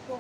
po.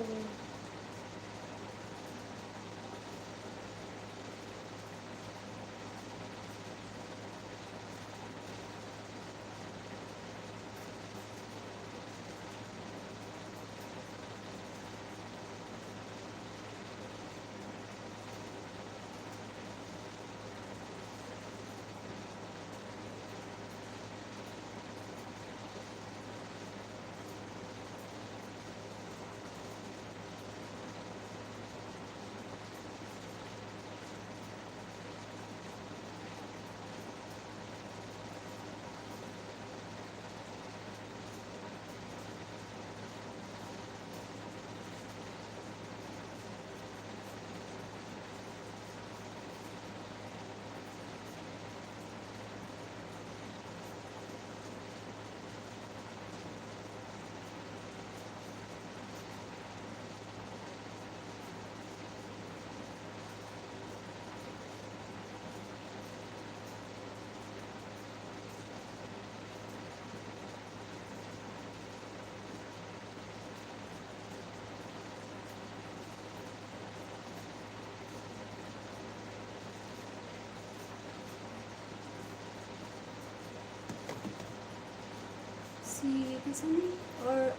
Si Kisame or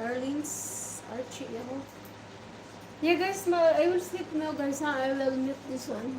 Erlings Archie ako. Yeah guys, I will sleep now guys ha. I will mute this one.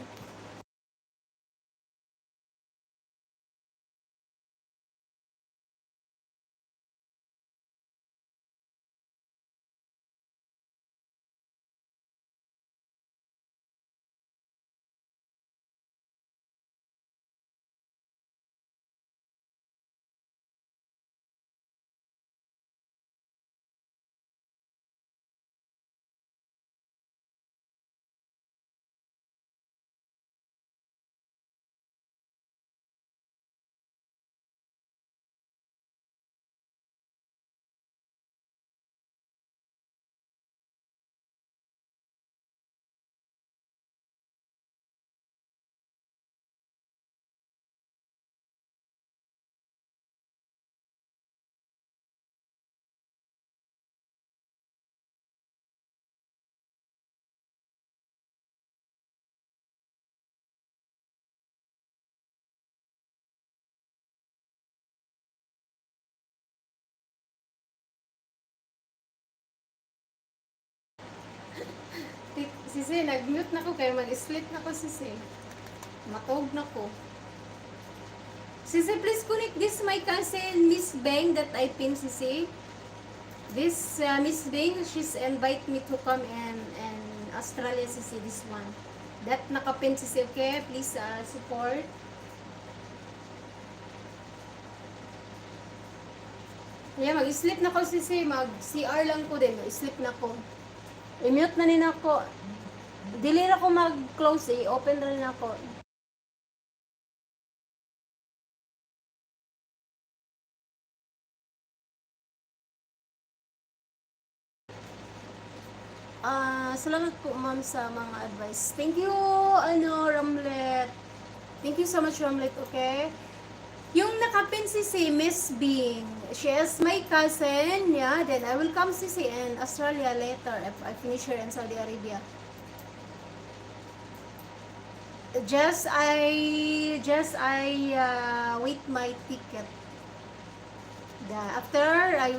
Sisi, nag-mute na ko kaya mag-sleep na ko sisi. Matog na ko. Sisi, please connect this my cousin Miss Beng that I pin sisi. This Miss Beng, she's invite me to come and Australia sisi this one. That nakapin sisi, okay? Please support. Yeah, mag-sleep na ko sisi, mag-CR lang ko din, mag-sleep na ko. I-mute na rin ako. Dili na ako mag-close open rin ako. Salamat po ma'am sa mga advice. Thank you, Ramlet. Thank you so much, Ramlet, okay? Yung nakapin si Miss Bing, she is my cousin, yeah, then I will come si in Australia later if I finish here in Saudi Arabia. Just I wait my ticket. After I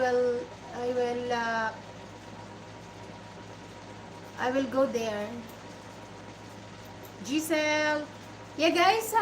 will go there. Giselle. Yeah guys,